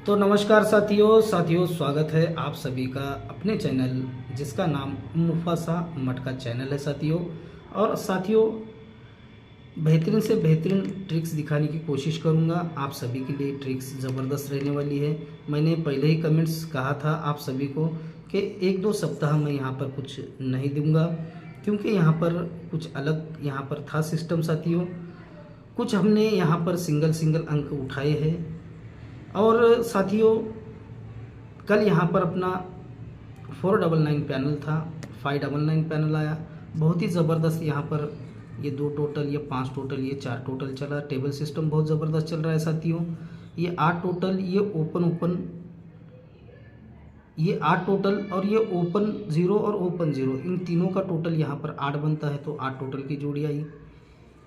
तो नमस्कार साथियों स्वागत है आप सभी का अपने चैनल जिसका नाम मुफासा मटका चैनल है साथियों। और साथियों बेहतरीन से बेहतरीन ट्रिक्स दिखाने की कोशिश करूंगा। आप सभी के लिए ट्रिक्स ज़बरदस्त रहने वाली है। मैंने पहले ही कमेंट्स कहा था आप सभी को कि 1-2 सप्ताह मैं यहाँ पर कुछ नहीं दूंगा, क्योंकि यहाँ पर कुछ अलग यहाँ पर था सिस्टम साथियों। कुछ हमने यहाँ पर सिंगल अंक उठाए हैं। और साथियों कल यहाँ पर अपना 499 पैनल था, 599 पैनल आया। बहुत ही ज़बरदस्त यहाँ पर ये 2 टोटल, ये 5 टोटल, ये 4 टोटल चला। टेबल सिस्टम बहुत ज़बरदस्त चल रहा है साथियों। ये 8 टोटल, ये ओपन, ये 8 टोटल और ये ओपन 0 और ओपन 0, इन तीनों का टोटल यहाँ पर 8 बनता है, तो 8 टोटल की जोड़ी आई।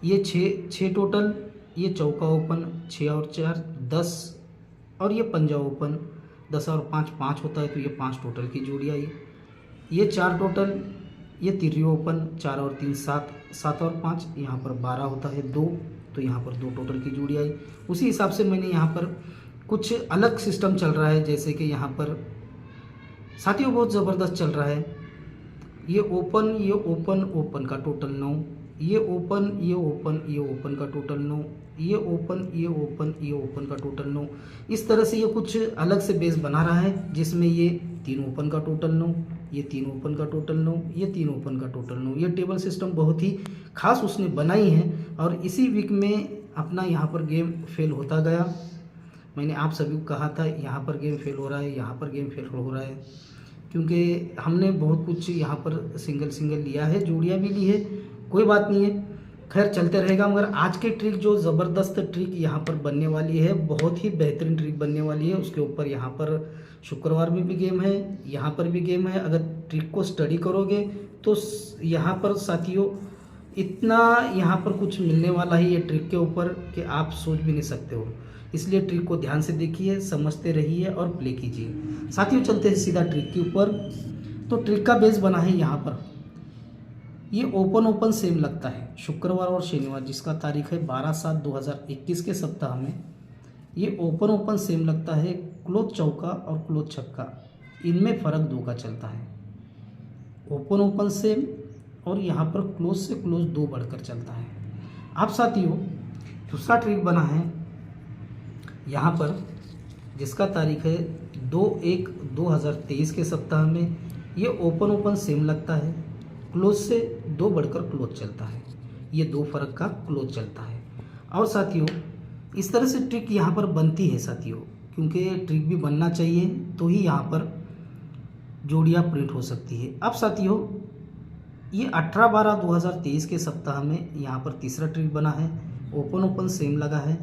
ये 6 टोटल, ये चौका ओपन 6 और 4 10, और ये पंजा ओपन 10 और 5 5 होता है, तो ये 5 टोटल की जोड़ी आई। ये 4 टोटल, ये तिर्री ओपन 4 और 3 7, 7 और 5 यहाँ पर 12 होता है 2, तो यहाँ पर 2 टोटल की जोड़ी आई। उसी हिसाब से मैंने यहाँ पर कुछ अलग सिस्टम चल रहा है, जैसे कि यहाँ पर साथियों बहुत ज़बरदस्त चल रहा है। ये ओपन का टोटल 9, ये ओपन का टोटल 9, ये ओपन का टोटल 9। इस तरह से ये कुछ अलग से बेस बना रहा है, जिसमें ये 3 ओपन का टोटल 9, ये 3 ओपन का टोटल 9, ये 3 ओपन का टोटल 9। ये टेबल सिस्टम बहुत ही खास उसने बनाई है, और इसी वीक में अपना यहाँ पर गेम फेल होता गया। मैंने आप सभी को कहा था यहाँ पर गेम फेल हो रहा है, यहाँ पर गेम फेल हो रहा है, क्योंकि हमने बहुत कुछ यहाँ पर सिंगल लिया है, जोड़ियाँ भी ली है। कोई बात नहीं है, खैर चलते रहेगा। मगर आज के ट्रिक जो ज़बरदस्त ट्रिक यहाँ पर बनने वाली है, बहुत ही बेहतरीन ट्रिक बनने वाली है। उसके ऊपर यहाँ पर शुक्रवार में भी गेम है, यहाँ पर भी गेम है। अगर ट्रिक को स्टडी करोगे तो यहाँ पर साथियों इतना यहाँ पर कुछ मिलने वाला है ये ट्रिक के ऊपर कि आप सोच भी नहीं सकते हो। इसलिए ट्रिक को ध्यान से देखिए, समझते रहिए और प्ले कीजिए। साथियों चलते हैं सीधा ट्रिक के ऊपर। तो ट्रिक का बेस बना है यहाँ पर, ये ओपन सेम लगता है शुक्रवार और शनिवार, जिसका तारीख है 12/7/2021 के सप्ताह में। ये ओपन सेम लगता है। क्लोज चौका और क्लोज छक्का, इनमें फ़र्क 2 का चलता है। ओपन सेम, और यहाँ पर क्लोज से क्लोज 2 बढ़कर चलता है। अब साथियों दूसरा ट्रिक बना है यहाँ पर, जिसका तारीख है 2/1/2023 के सप्ताह में। ये ओपन सेम लगता है, क्लोज से 2 बढ़कर क्लोज चलता है। ये 2 फर्क का क्लोज चलता है। और साथियों इस तरह से ट्रिक यहाँ पर बनती है साथियों, क्योंकि ट्रिक भी बनना चाहिए, तो ही यहाँ पर जोड़ियाँ प्रिंट हो सकती है। अब साथियों ये 18/12/2023 के सप्ताह में यहाँ पर तीसरा ट्रिक बना है। ओपन सेम लगा है,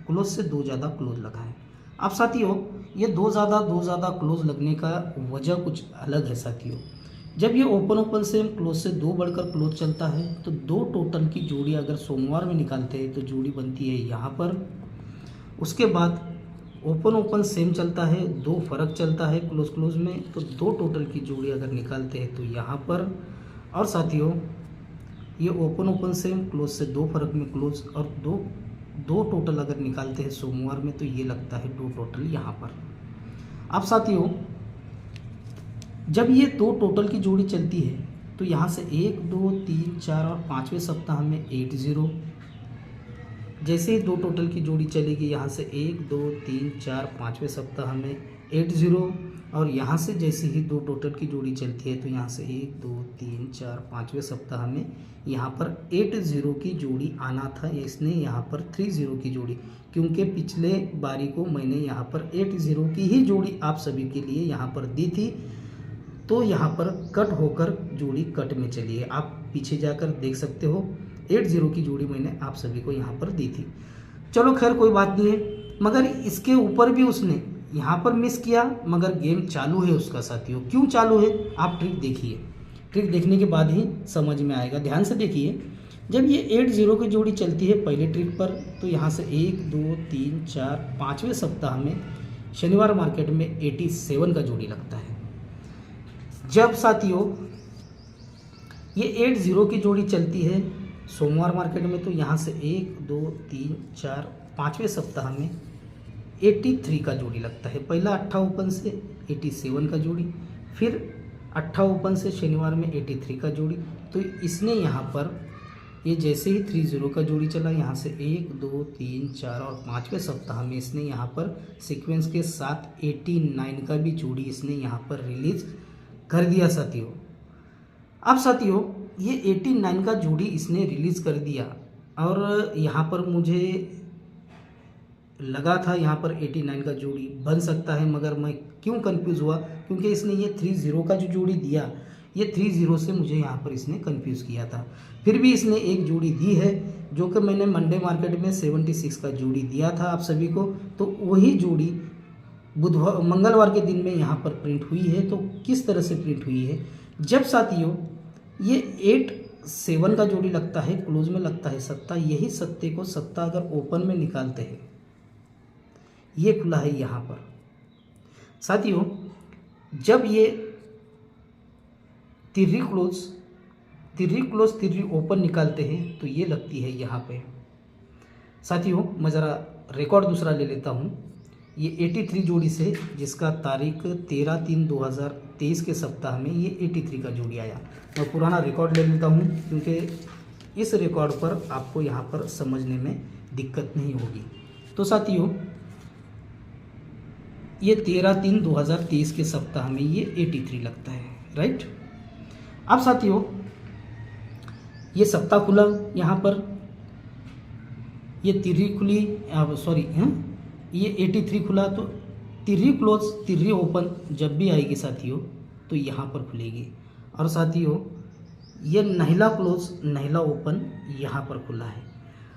क्लोज से 2 ज़्यादा क्लोज लगा है। अब साथियों ये 2 ज़्यादा क्लोज लगने का वजह कुछ अलग है साथियों। जब ये ओपन सेम क्लोज से 2 बढ़कर क्लोज चलता है, तो 2 टोटल की जोड़ी अगर सोमवार में निकालते हैं तो जोड़ी बनती है यहाँ पर। उसके बाद ओपन सेम चलता है, 2 फर्क चलता है क्लोज में, तो 2 टोटल की जोड़ी अगर निकालते हैं तो यहाँ पर। और साथियों ये ओपन सेम क्लोज से 2 फर्क में क्लोज, और दो टोटल अगर निकालते हैं सोमवार में, तो ये लगता है 2 टोटल यहाँ पर। अब साथियों जब ये 2 टोटल की जोड़ी चलती है, तो यहाँ से 1 2 3 4 और 5वें सप्ताह में 8 0। जैसे ही 2 टोटल की जोड़ी चलेगी, यहाँ से 1 2 3 4 5वें सप्ताह में 8 0। और यहाँ से जैसे ही 2 टोटल की जोड़ी चलती है, तो यहाँ से 1 2 3 4 5वें सप्ताह में यहाँ पर 8 0 की जोड़ी आना था। इसने यहाँ पर 3 0 की जोड़ी, क्योंकि पिछले बारी को मैंने यहाँ पर 8 0 की ही जोड़ी आप सभी के लिए यहाँ पर दी थी, तो यहाँ पर कट होकर जोड़ी कट में चली है। आप पीछे जाकर देख सकते हो, 8 0 की जोड़ी मैंने आप सभी को यहाँ पर दी थी। चलो खैर कोई बात नहीं है, मगर इसके ऊपर भी उसने यहाँ पर मिस किया, मगर गेम चालू है उसका साथियों। क्यों चालू है आप ट्रिक देखिए, ट्रिक देखने के बाद ही समझ में आएगा। ध्यान से देखिए, जब ये 8 0 की जोड़ी चलती है पहले ट्रिक पर, तो यहाँ से 1 2 3 4 5वें सप्ताह में शनिवार मार्केट में 87 का जोड़ी लगता है। जब साथियों ये 8 0 की जोड़ी चलती है सोमवार मार्केट में, तो यहाँ से 1 2 3 4 5वें सप्ताह में 83 का जोड़ी लगता है। पहला 8 ओपन से 87 का जोड़ी, फिर 8 ओपन से शनिवार में 83 का जोड़ी। तो इसने यहाँ पर ये जैसे ही 30 का जोड़ी चला, यहाँ से 1 2 3 4 और 5वें सप्ताह में इसने यहाँ पर सीक्वेंस के साथ 89 का भी जोड़ी इसने यहाँ पर रिलीज कर दिया साथियों। अब साथियों ये 89 का जोड़ी इसने रिलीज कर दिया और यहाँ पर मुझे लगा था यहाँ पर 89 का जोड़ी बन सकता है, मगर मैं क्यों कंफ्यूज हुआ, क्योंकि इसने ये 30 का जो जोड़ी दिया, ये 30 से मुझे यहाँ पर इसने कंफ्यूज किया था। फिर भी इसने एक जोड़ी दी है जो कि मैंने मंडे मार्केट में 76 का जोड़ी दिया था आप सभी को, तो वही जोड़ी बुधवार मंगलवार के दिन में यहाँ पर प्रिंट हुई है। तो किस तरह से प्रिंट हुई है, जब साथियों ये 8-7 का जोड़ी लगता है, क्लोज में लगता है सत्ता, यही सत्ते को सत्ता अगर ओपन में निकालते हैं, ये खुला है यहाँ पर साथियों, जब ये तिर्री क्लोज ओपन निकालते हैं तो ये लगती है यहाँ पे साथियों। मैं ज़रा रिकॉर्ड दूसरा ले लेता हूँ। ये 83 जोड़ी से, जिसका तारीख 13/3/2023 के सप्ताह में ये 83 का जोड़ी आया। मैं पुराना रिकॉर्ड ले लेता हूँ क्योंकि इस रिकॉर्ड पर आपको यहाँ पर समझने में दिक्कत नहीं होगी। तो साथियों ये 13/3/2023 के सप्ताह में ये 83 लगता है, राइट। अब साथियों ये सप्ताह खुला, यहाँ पर ये तिर्री खुली, ये 83 खुला, तो तिर्री क्लोज तिर्री ओपन जब भी आएगी साथियों तो यहाँ पर खुलेगी। और साथियों ये नहिला क्लोज नहिला ओपन यहाँ पर खुला है।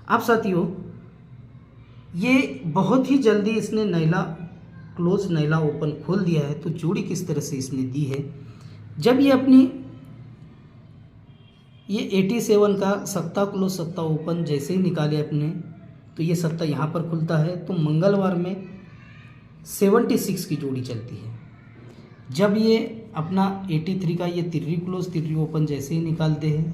अब साथियों ये बहुत ही जल्दी इसने नहिला क्लोज नहिला ओपन खोल दिया है। तो जोड़ी किस तरह से इसने दी है, जब ये अपनी ये 87 का सत्ता क्लोज सत्ता ओपन जैसे ही निकाले अपने, तो ये सत्ता यहाँ पर खुलता है। तो मंगलवार में 76 की जोड़ी चलती है। जब ये अपना 83 का ये तिर्री क्लोज तिर्री ओपन जैसे ही निकालते हैं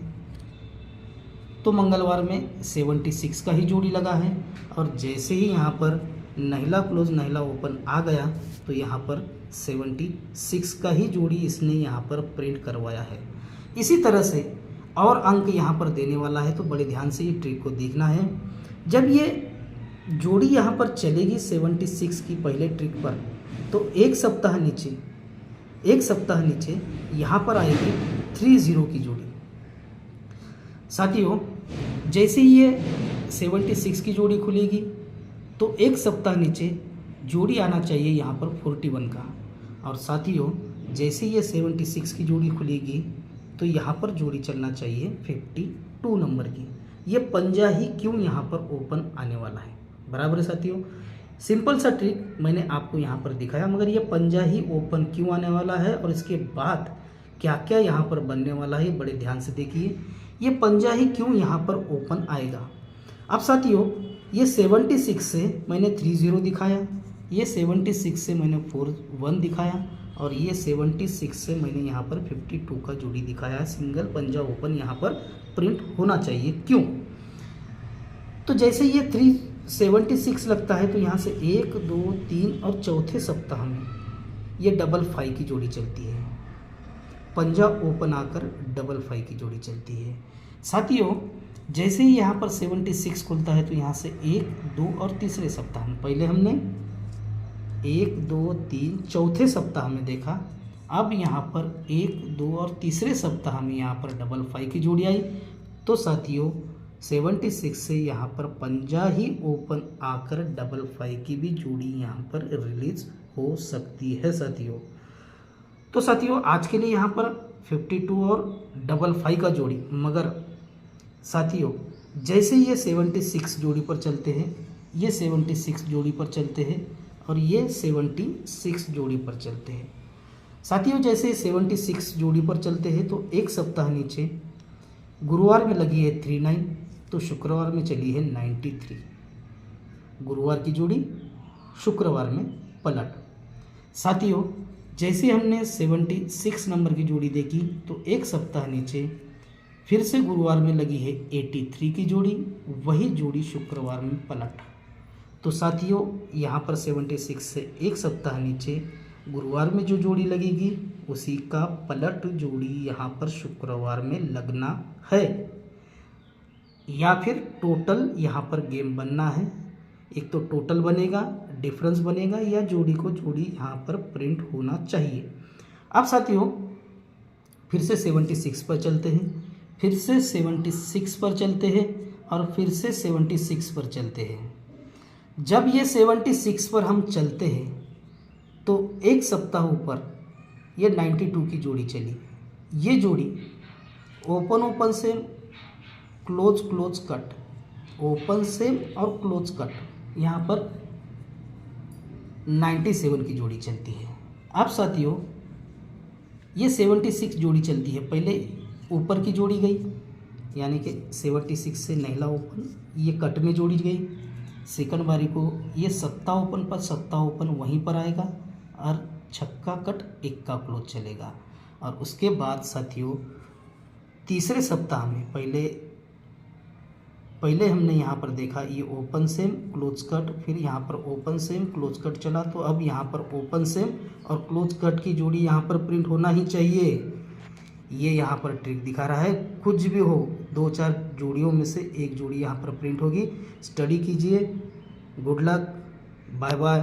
तो मंगलवार में 76 का ही जोड़ी लगा है। और जैसे ही यहाँ पर नहिला क्लोज नहिला ओपन आ गया तो यहाँ पर 76 का ही जोड़ी इसने यहाँ पर प्रिंट करवाया है। इसी तरह से और अंक यहाँ पर देने वाला है, तो बड़े ध्यान से ये ट्रिक को देखना है। जब ये जोड़ी यहाँ पर चलेगी 76 की पहले ट्रिक पर, तो एक सप्ताह नीचे यहाँ पर आएगी 30 की जोड़ी साथियों। जैसे ही ये 76 की जोड़ी खुलेगी तो एक सप्ताह नीचे जोड़ी आना चाहिए यहाँ पर 41 का। और साथियों जैसे ये 76 की जोड़ी खुलेगी तो यहाँ पर जोड़ी चलना चाहिए 52 नंबर की। ये पंजा ही क्यों यहाँ पर ओपन आने वाला है, बराबर है साथियों। सिंपल सा ट्रिक मैंने आपको यहाँ पर दिखाया, मगर ये पंजा ही ओपन क्यों आने वाला है और इसके बाद क्या क्या यहाँ पर बनने वाला है, बड़े ध्यान से देखिए। ये पंजा ही क्यों यहाँ पर ओपन आएगा। अब साथियों ये 76 से मैंने 30 दिखाया, ये 76 से मैंने 41 दिखाया, और ये 76 से मैंने यहाँ पर 52 का जोड़ी दिखाया है। सिंगल पंजा ओपन यहाँ पर प्रिंट होना चाहिए, क्यों। तो जैसे ये 376 लगता है तो यहाँ से 1 2 3 और चौथे सप्ताह में ये 55 की जोड़ी चलती है। पंजा ओपन आकर 55 की जोड़ी चलती है साथियों। जैसे ही यहाँ पर 76 खुलता है तो यहाँ से 1 2 और तीसरे सप्ताह में, पहले हमने 1 2 3 चौथे सप्ताह में देखा, अब यहाँ पर 1 2 और तीसरे सप्ताह में यहाँ पर 55 की जोड़ी आई। तो साथियों 76 से यहाँ पर पंजा ही ओपन आकर 55 की भी जोड़ी यहाँ पर रिलीज हो सकती है साथियों। तो साथियों आज के लिए यहाँ पर 52 और 55 का जोड़ी, मगर साथियों जैसे ये 76 जोड़ी पर चलते हैं, ये 76 जोड़ी पर चलते हैं और ये 76 जोड़ी पर चलते हैं साथियों। जैसे 76 जोड़ी पर चलते हैं तो एक सप्ताह नीचे गुरुवार में लगी है 39, तो शुक्रवार में चली है 93। गुरुवार की जोड़ी शुक्रवार में पलट साथियों। जैसे हमने 76 नंबर की जोड़ी देखी तो एक सप्ताह नीचे फिर से गुरुवार में लगी है 83 की जोड़ी, वही जोड़ी शुक्रवार में पलट। तो साथियों यहाँ पर 76 से एक सप्ताह नीचे गुरुवार में जो जोड़ी लगेगी उसी का पलट जोड़ी यहाँ पर शुक्रवार में लगना है, या फिर टोटल यहाँ पर गेम बनना है। एक तो टोटल बनेगा, डिफरेंस बनेगा, या जोड़ी को जोड़ी यहाँ पर प्रिंट होना चाहिए। अब साथियों फिर से 76 पर चलते हैं, फिर से 76 पर चलते हैं और फिर से 76 पर चलते हैं। जब ये 76 पर हम चलते हैं तो एक सप्ताह ऊपर ये 92 की जोड़ी चली। ये जोड़ी open open same, close close cut, open same और क्लोज कट, यहाँ पर 97 की जोड़ी चलती है। अब साथियों ये 76 जोड़ी चलती है। पहले ऊपर की जोड़ी गई, यानी कि 76 से नहला ओपन, ये कट में जोड़ी गई। सेकंड बारी को ये सत्ता ओपन पर, सत्ता ओपन वहीं पर आएगा और छक्का कट इक्का क्लोज चलेगा। और उसके बाद साथियों तीसरे सप्ताह में पहले हमने यहाँ पर देखा ये ओपन सेम क्लोज कट, फिर यहाँ पर ओपन सेम क्लोज कट चला, तो अब यहाँ पर ओपन सेम और क्लोज कट की जोड़ी यहाँ पर प्रिंट होना ही चाहिए। ये यहाँ पर ट्रिक दिखा रहा है, कुछ भी हो 2-4 जोड़ियों में से एक जोड़ी यहाँ पर प्रिंट होगी। स्टडी कीजिए। Good luck, bye bye.